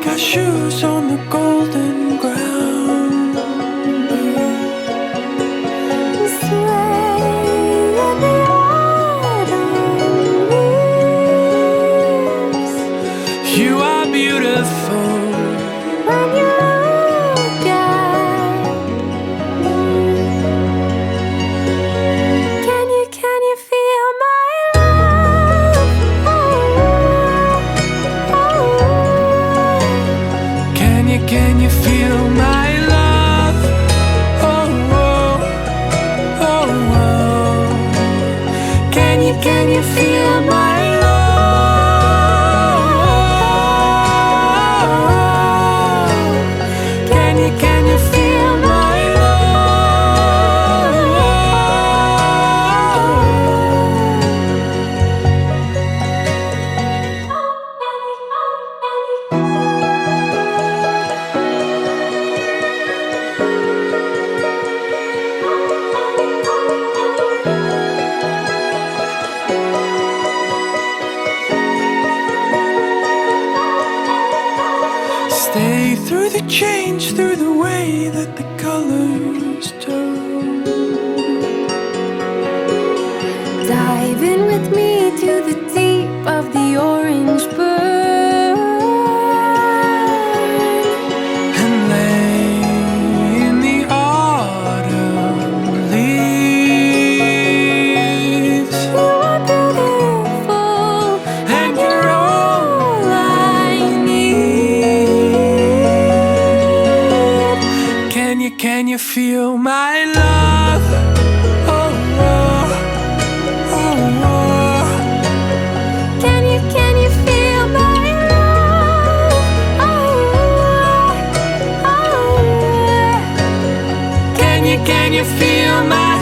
Cashews on the golden ground. Sway in the autumn leaves. You are beautiful. When you look at me, can you feel my love? Oh, oh, oh. Can you feel my love? Oh, oh, oh, oh. Can you feel my love? Can you feel my Stay through the change, through the way that the colors